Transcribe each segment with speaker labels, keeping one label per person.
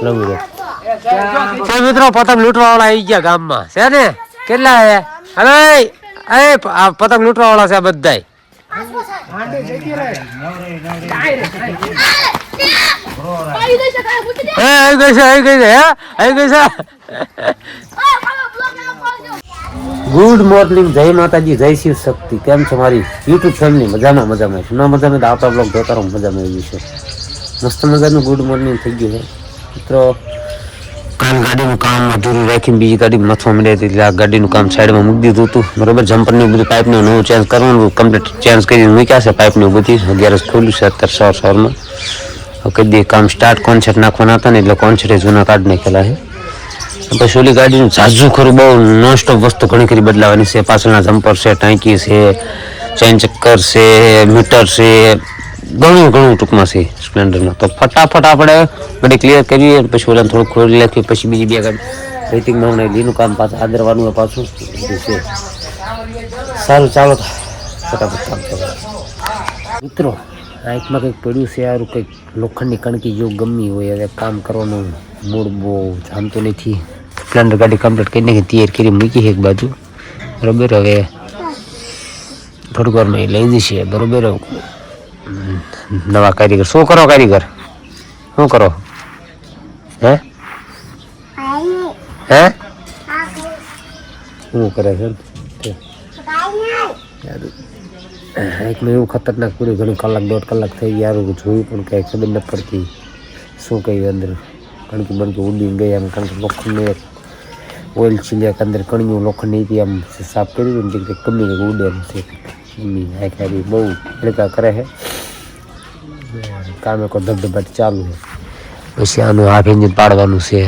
Speaker 1: મિત્રો પતંગ લૂંટવા વાળા આવી ગયા ગામમાં છે ને કેટલા હે અરે પતંગ લૂંટવા વાળા છે બધાય ગુડ મોર્નિંગ, જય માતાજી, જય શિવ શક્તિ. કેમ છો મારી યુટ્યુબ ફેમિલી? મજામાં મજામાં છે. ના મજામાં તો આપણા બ્લોગ જોતા રહો. મજામાં એવી છે. મસ્ત મજાનું ગુડ મોર્નિંગ થઈ ગયું છે મિત્રો. કાલ ગાડીનું કામ અધૂરું રાખીને બીજી ગાડી મથવા મળ્યા હતી એટલે આ ગાડીનું કામ સાઈડમાં મૂકી દીધું હતું બરોબર. જમ્પરની બધું પાઇપનું નવું ચેન્જ કરવાનું કમ્પ્લીટ ચેન્જ કરીને મૂક્યા છે પાઇપનું બધી. ગેરેજ ખોલ્યું છે અત્યારે સવારમાં. કઈ દે કામ સ્ટાર્ટ કોન્સેપ્ટ નાખવાના હતા ને એટલે કોન્સેપ્ટ જૂના કાઢ નાખેલા છે. પછી ઓલી ગાડીનું ઝાઝું ખરું બહુ નોન સ્ટોપ વસ્તુ ઘણી ખરી બદલાવાની છે. પાછળના જમ્પર છે, ટાંકી છે, ચેન ચક્કર છે, મીટર છે, ઘણું ટૂંકમાં છે સ્પ્લેન્ડરમાં. તો ફટાફટ આપણે ગાડી ક્લિયર કરીએ પછી ઓલા થોડું ખોલી નાખીએ પછી બીજી બે ગાડી રેટિંગમાં હમણાં લીનું કામ પાછું આદરવાનું હોય પાછું છે. સારું ચાલો ફટાફટ કામ કરો મિત્રો. આંખમાં કંઈક પડ્યું છે યાર, કંઈક લોખંડની કણકી જેવું ગમી હોય. હવે કામ કરવાનું મૂડ બહુ જામતું નથી. સ્પ્લેન્ડર ગાડી કમ્પ્લીટ કરી નાખી, તૈયાર કરી મૂકી છે એક બાજુ બરોબર. હવે થોડીક વારમાં એ લઈ જશે બરોબર. નવા કારીગર શું કરો? કારીગર શું કરો? હે હે શું કરે છે? એકમાં એવું ખતરનાક પૂરી ઘણી કલાક 1.5 કલાક થઈ યાર. જોયું પણ કંઈ ખબર ન પડતી શું કહ્યું અંદર કણકી બણકી ઉડીને ગઈ આમ. કારણ કે લોખંડને ઓઇલ છીલ્યા અંદર કણીયું લોખંડ નહીં આમ સાફ કર્યું ને જે કમી ઉડે એમ છે. આખી બહુ હડકા કરે છે કામ. એક ધબધબાટ ચાલુ છે. પછી આનું હાફ એન્જિન પાડવાનું છે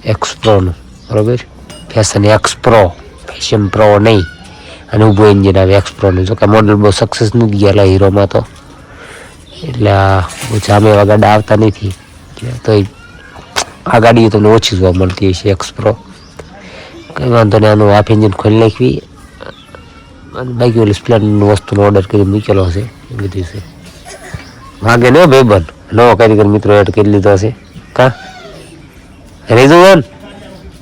Speaker 1: એક્સપ્રોનું બરોબર. ફેશન એક્સપ્રો, ફેશન પ્રો નહીં. અને ઊભું એન્જિન આવે એક્સપ્રોનું. જો કે મોડલ બહુ સક્સેસ નથી ગયેલા હીરોમાં તો, એટલે જામે એવા ગાડા આવતા નથી. તો આ ગાડીઓ તમને ઓછી જોવા મળતી હશે એક્સપ્રો. કંઈ વાંધો નહીં, આનું હાફ એન્જિન ખોલી નાખવી અને બાકી ઓલી સ્પ્લેન્ડરનું વસ્તુનો ઓર્ડર કરી મૂકેલો હશે એ બધું છે. વાગે ને ભાઈબંધ નવો કારીગર મિત્રો એડ કરી લીધો હશે. કા રેજુવન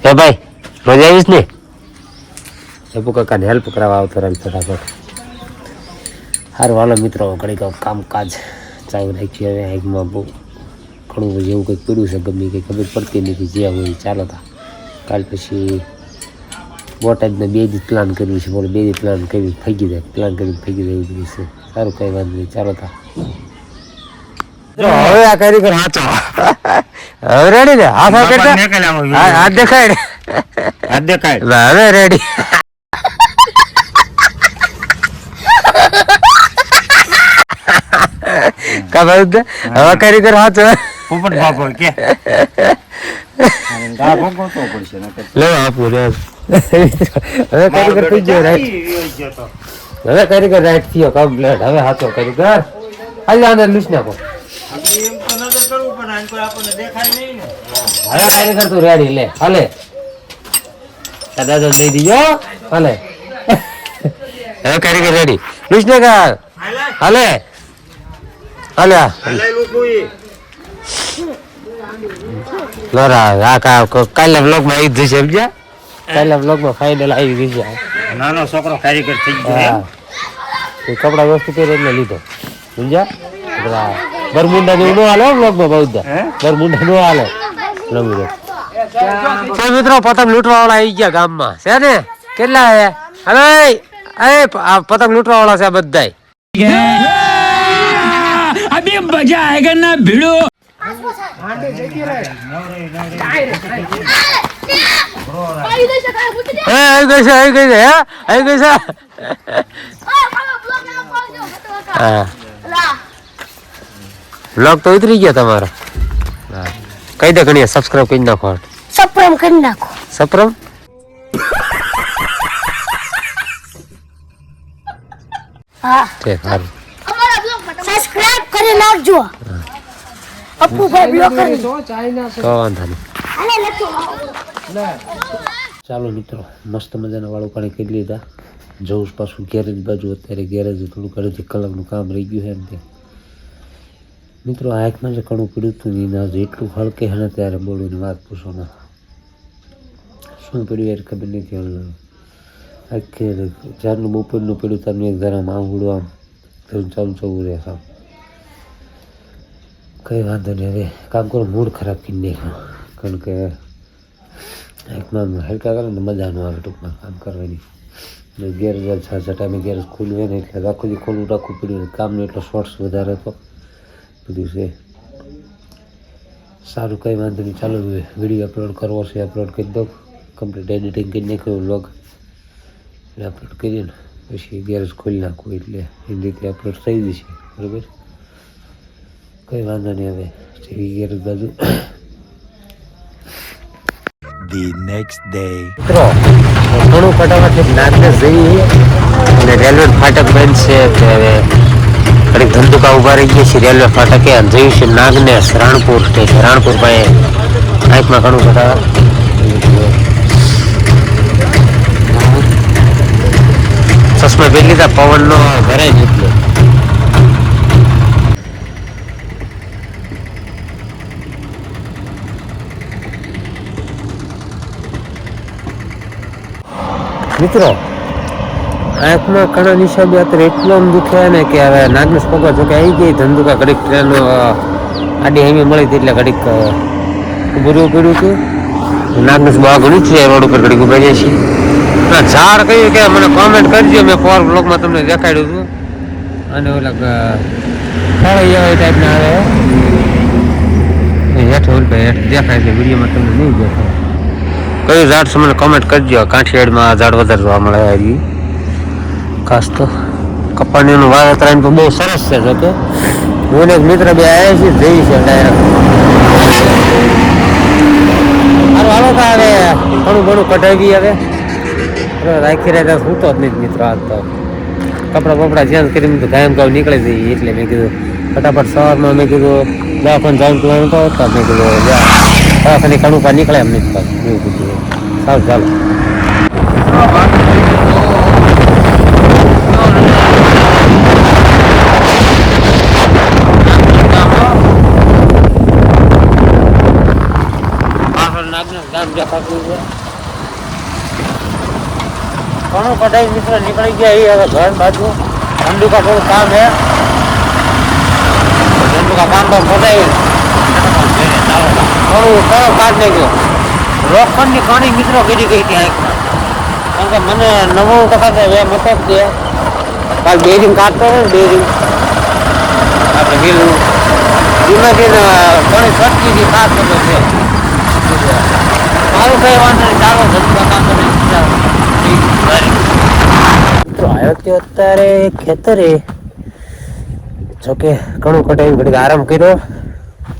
Speaker 1: હે ભાઈ રોજ આવીશ ને? હેપુ કાકાને હેલ્પ કરાવવા આવતો રહે ફટાફટ. સારું હાલો મિત્રો, ઘડીક કામકાજ ચાલુ રાખીએ. હવે હાઈકમાં બહુ ઘણું બધું એવું કંઈક પડ્યું છે ગમે કંઈ ખબર પડતી નથી. જે હોય ચાલો તા. કાલ પછી બોટાદને 2 દી પ્લાન કર્યું છે. બોલો 2 દી પ્લાન કરી ફગી જાય, પ્લાન કરીને ફગી જાય એવું બધું છે. સારું કંઈ વાંધો નહીં, ચાલો તા. હવે આ કારીગર હાચો હવે રેડી ને હાથ દેખાય હવે રેડી. હવે કારીગર હાચો પોપટ બાપો કે લે આપો રે. હવે કારીગર થઈ ગયો રાઈટ. હવે કારીગર રાઈટ થયો કમ્પ્લીટ. હવે હાચો કારીગર હાલ આને લૂસ નાખો. હવે કારીગર તું રેડી લે હાલે દાદા લઈ દીજો હાલે. હવે કારીગર રેડી લૂસ ને કર હાલે હાલે લોરા. કાલે બ્લોગમાં આવી જશે સમજ્યા? કાલે બ્લોગમાં ફાઇનલ આવી ગઈ. નાનો છોકરો કારીગર થઈ ગયો. કપડા વસ્તુ પહેરે એટલે લીધો સમજ્યા? બરમુંડા જેવું ન હાલે બ્લોગમાં બહુ બરમુંડા ન હાલે. મિત્રો પતંગ લૂંટવા વાળા આવી ગયા ગામમાં છે ને કેટલા હે અરે પતંગ લૂંટવા વાળા છે બધાય. અભી મજા આયેગા ના ભીડો. બ્લોગ તો ઉતરી ગયા તમારા. કઈ દે ઘણી સબસ્ક્રાઇબ કરી નાખો.
Speaker 2: સપ્રમ કરી નાખો.
Speaker 1: સપ્રમ
Speaker 2: હા
Speaker 1: ઠીક સારું.
Speaker 2: સબસ્ક્રાઇબ કરી નાખજો. અપુભાઈ બ્લોગ કરી
Speaker 1: તો વાંધો નહીં. ચાલો મિત્રો મસ્ત મજાના વાળું પાણી કરી લીધા. જવું પાછું ગેરેજ બાજુ. અત્યારે ગેરેજ થોડું ઘરેથી કલરનું કામ રહી ગયું છે એમ તે મિત્રો આંખમાં જે કણું પીડ્યું હતું ને જેટલું હળકે હે ને ત્યારે બોલીને વાત પૂછો ના શું પીડ્યું યાર ખબર નથી હળ આખે જ્યારનું બપોરનું પીડ્યું તમને એક જરા આંગળું આમ ચાલુ ચવું રહે સાવ કંઈ વાંધો નહીં હવે કામ કરો મૂડ ખરાબ કરી નાખ્યો કારણ કે આંખમાં હલકા કરે ને મજા ન આવે ટૂંકમાં કામ કરવાની ગેરેજ છાછા ટાઈમે ગેરેજ ખુલ્લું હોય ને એટલે આખું દી ખોલું રાખવું પડ્યું કામનો એટલો શોર્ટ્સ વધારે હતો બધું છે સારું કંઈ વાંધો નહીં ચાલો વિડીયો અપલોડ કરવો છે અપલોડ કરી દઉં કમ્પ્લીટ એડિટિંગ કરી નાખ્યું વ્લોગ એટલે અપલોડ કરીએ ને પછી ગેરેજ ખોલી નાખવું એટલે એની રીતે અપલોડ થઈ જશે બરાબર કંઈ વાંધો નહીં હવે જેવી ગેરેજ બાજુ
Speaker 3: The next day.
Speaker 1: મિત્રો ઘણું ફટાફટ નાગને જઈએ અને રેલવે ફાટક બંધ છે કે હવે ઘડીક ધંધુકા ઊભા રહી ગયા છે રેલવે ફાટકે જયું છે નાગને રાણપુર સ્ટેશન રાણપુર પાસે આંખમાં ઘણું ફટાફટ ચશ્મા પહેરી લીધા પવનનો ભરાય જ એટલે મિત્રો આંખમાં કણા નિશાબે અત્યારે એટલો આમ દુખે ને કે હવે નાગનેશ પગવા જો કે આવી ગઈ ધંધુકા ઘડીક ટ્રેન આડી હાઈવે મળી હતી એટલે ઘડીક ઉભું રહેવું પડ્યું હતું નાગનેશ બહુ ઘણી છે રોડ ઉપર ઘડીક ઉભા જાય છે ઝાડ કહ્યું કે મને કોમેન્ટ કરજો મેં પોર બ્લોગમાં તમને દેખાડ્યું હતું અને ઓલા સારા એવા ટાઈપના આવે હેઠ ઓલ હેઠ દેખાય છે વિડીયોમાં તમને નહીં દેખાય કયું ઝાડ છે મને કોમેન્ટ કરજો કાંઠિયાવાડમાં ઝાડ વધારે જોવા મળે આવી ખાસ તો કપાણીનું વાવેતર તો બહુ સરસ છે જોકે હું એક મિત્ર બે આવ્યા છીએ જઈ છે ડાયરેક્ટ સારું હાલો તો હવે ઘણું ઘણું કઢાવી હવે રાખી રહ્યા હું તો જ નહીં મિત્રો આજ તો કપડાં બપડા ચેન્જ કરી મેં ગાયમ ગાવ નીકળી જઈએ એટલે મેં કીધું ફટાફટ સવારમાં મેં કીધું દવાખાને જવાનું પ્લાન તો મેં કીધું દવાખાને કણું પા નીકળે એમ નહીં એવું કીધું સારું ચાલો ઘણું કઢાઈ મિત્ર નીકળી ગયા એ હવે ઘર બાજુ ધંધુકા થોડું કામ હે ધંધુકા કામ કઢાઈ થોડું કયો કાઢ નાખ્યો લોખંડની ઘણી મિત્રો કરી ગઈ હતી કારણ કે મને નવું કથા છે બે મતક છે કાલ બેરિંગ કાઢતો હોય ને બેરિંગ આપણે પેલું એમાંથી ઘણી સટકીથી ખાસ બધો છે મારું કઈ વાંધો નહીં ચાલો ધંધુકા કામ કરી મિત્રો આવ્યો ત્યો અત્યારે ખેતરે જોકે ઘણું કટાયું ઘડીક આરામ કર્યો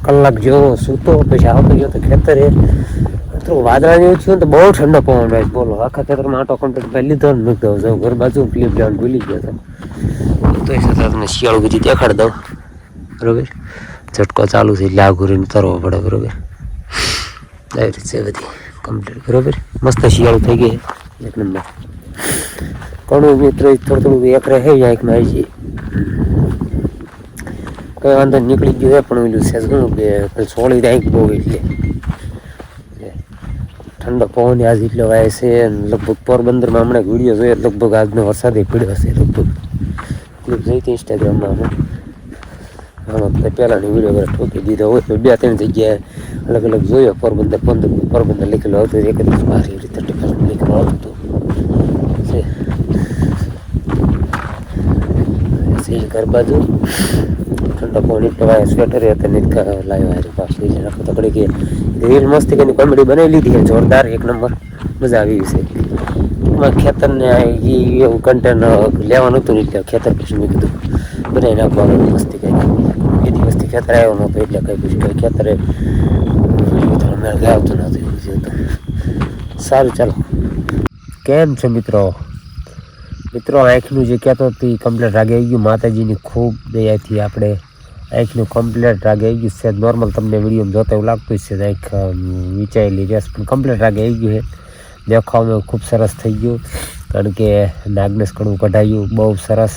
Speaker 1: કલાક જેવો સૂતો પછી આવતો ગયો તો ખેતરે મિત્રો વાદળા જેવું થયું તો બહુ ઠંડો પવન હોય બોલો આખા ખેતરમાં આટો કમ્પ્લીટ કરી લીધો ને મૂકી દઉં જાઉં ઘર બાજુ ક્લિપ લેવાનું ભૂલી ગયો હતો તો એ સાથે તમને શિયાળું બીજી દેખાડી દઉં બરોબર ઝટકો ચાલુ છે એટલે આઘું રહીને તરવો પડે બરોબર આવી રીતે છે બધી કમ્પ્લીટ બરોબર મસ્ત શિયાળું થઈ ગઈ એક નંબર ઘણું મિત્રો થોડું થોડું એક રહે એકમાં આવી જઈએ કઈ વાંધો નીકળી ગયું છે પણ ઓલું છે ઘણું કે સોળી જાય બહુ એટલે ઠંડો પવન આજ એટલો વાય છે લગભગ પોરબંદરમાં હમણાં વિડીયો જોઈએ લગભગ આજનો વરસાદ પડ્યો હશે લગભગ ક્લિપ જોઈ હતી ઇન્સ્ટાગ્રામમાં આમાં પહેલાંની વિડીયો ઠોકી દીધો હોય તો 2-3 જગ્યાએ અલગ અલગ જોયો પોરબંદર લખેલું આવતું એક દિવસ બહાર એવી રીતે લખેલું આવતું હતું ઘર બાજુ ઠંડો પવન એટલો વાય સ્વેટર હતા નીચકા લાવ્યો હારી પાછું રાખો તો કડી કે રીલ મસ્તી કરીને કોમેડી બનાવી લીધી જોરદાર એક નંબર મજા આવી છે એમાં ખેતરને એવું કન્ટેન્ટ લેવાનું હતું એટલે ખેતર પછી મેં કીધું બનાવી નાખવાનું મસ્તી કંઈ એ દિવસથી ખેતર આવ્યો નહોતો એટલે કંઈ પછી કંઈ ખેતરે મેળ આવતું નહોતું એવું હતું સારું ચાલો કેમ છે મિત્રો આંખનું જે કહેતો હતી કમ્પ્લેટ રાગે આવી ગયું માતાજીની ખૂબ દયાથી આપણે આંખનું કમ્પ્લેટ રાગે આવી ગયું છે નોર્મલ તમને વિડીયો જોતા એવું લાગતું છે આંખ વિચારેલી રેસ પણ કમ્પ્લેટ રાગે આવી ગયું છે દેખાવામાં ખૂબ સરસ થઈ ગયું કારણ કે નાગનેશ કણું કઢાયું બહુ સરસ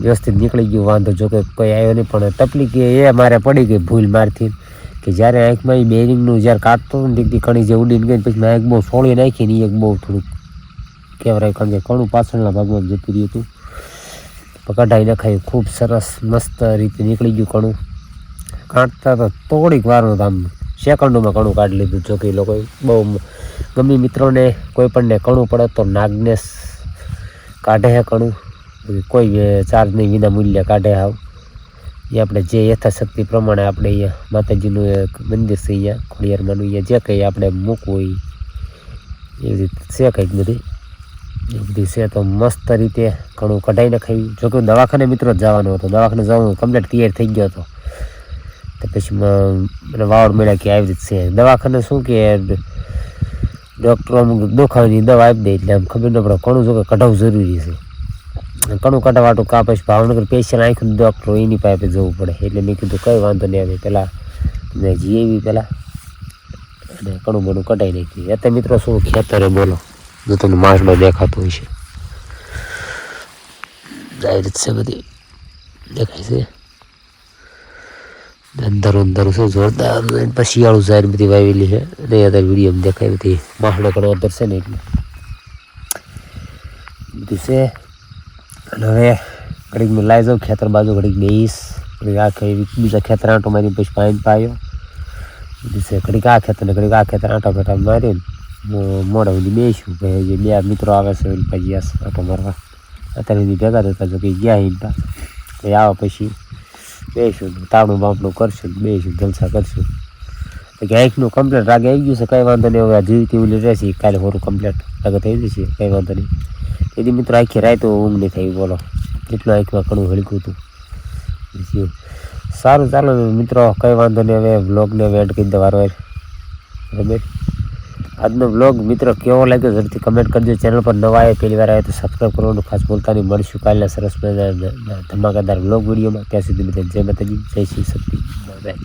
Speaker 1: વ્યવસ્થિત નીકળી ગયું, વાંધો જો કે કોઈ આવ્યો નહીં. પણ તકલીફ એ મારે પડી ગઈ ભૂલ મારથી કે જ્યારે આંખમાં એ બેરિંગનું જ્યારે કાઢતો ને દીકરી કણી જે ઉડીને ગઈ પછી મેં આંખ બહુ સોળી નાખી ને એક બહુ થોડુંક કહેવાય, કારણ કે કણું પાછળના ભાગમાં જતું રહ્યું હતું. કઢાઈ નખાયું, ખૂબ સરસ મસ્ત રીતે નીકળી ગયું કણું. કાઢતા તો થોડીક વારનું આમ સેકન્ડોમાં કણું કાઢી લીધું. જો કે એ લોકોએ બહુ ગમે મિત્રોને કોઈ પણને કણું પડે તો નાગનેશ કાઢે છે કણું, કોઈ ચાર્જ નહીં, વિના મૂલ્ય કાઢે આવ. એ આપણે જે યથાશક્તિ પ્રમાણે આપણે અહીંયા માતાજીનું એક મંદિર છે, અહીંયા ખોડિયારમાંનું, અહીંયા જે કંઈ આપણે મૂકવું હોય એવી રીતે છે કંઈક બધી એ બધી છે. તો મસ્ત રીતે ઘણું કઢાઈ નખાયું. જોકે દવાખાને મિત્રો જવાનો હતો, દવાખાને જવાનું કમ્પ્લીટ તૈયાર થઈ ગયો હતો. તો પછી મને વાવડ મળ્યા કે આવી રીતે છે દવાખાને. શું કે ડૉક્ટરો અમુક દુખાવાની દવા આપી દે એટલે આમ ખબર ન પડે. કણું જો કે કઢાવવું જરૂરી છે. કણું કઢાવાટું કાં પછી ભાવનગર સ્પેશિયલ આંખનું ડૉક્ટર એની પાસે જવું પડે. એટલે મેં કીધું કંઈ વાંધો નહીં આવે, પહેલાં મેં જીએવી પહેલાં અને કણું બણું કઢાઈ નાખ્યું. એટલે મિત્રો શું ખેતરે બોલો જો તમને માસડો દેખાતો હોય છે, આવી રીત છે બધી દેખાય છે. અંધારું છે જોરદાર. પછી શિયાળું જાહેર બધી વાવેલી છે અને અત્યારે વિડીયો દેખાય બધી માસડો ઘણો અંદર છે ને એટલે બધું છે. અને હવે ઘડીક મેં લાવી જાઉં ખેતર બાજુ, ઘડીક બેહીશ, ઘડીક આ બીજા ખેતર આંટો મારી પછી પાણી પાયો બધું છે. ઘડીક આ ખેતર ને ઘડીક આ ખેતર આંટા ફેટા મારીને મોડા સુધી બેસીશું. ભાઈ જે બે મિત્રો આવે છે પછી આંટો મારવા, અત્યારે એની ભેગા થતા જો કે ગયા હિંતા પછી આવે પછી બેસીશું, તાવણું બાપણું કરશું, બેસીશું, જલસા કરશું. કે આંખનું કમ્પ્લેટ રાગે આવી ગયું છે, કંઈ વાંધો નહીં. હવે જીવતી ઉલી રહેશે કાલે હોરું કમ્પ્લેટ રાગે થઈ જશે, કંઈ વાંધો નહીં. એથી મિત્રો આખી રાત ઊંઘ નહીં થઈ, બોલો એટલું આંખમાં ઘણું હલકું હતું. સારું ચાલો મિત્રો, કંઈ વાંધો નહીં. હવે વ્લોગને હવે એડ કરી દે વારવાર. બરાબર, આજનો વ્લોગ મિત્રો કેવો લાગ્યો જરૂરથી કમેન્ટ કરજો. ચેનલ પર નવા આવે પહેલી વાર આવે તો સબસ્ક્રાઈબ કરવાનું ખાસ ભૂલતા નહીં. મળીશું કાલના સરસ મજાના ધમાકાદાર વ્લોગ વિડીયોમાં. ત્યાં સુધી બધા જય માતાજી, જય શ્રી શક્તિ, બાય.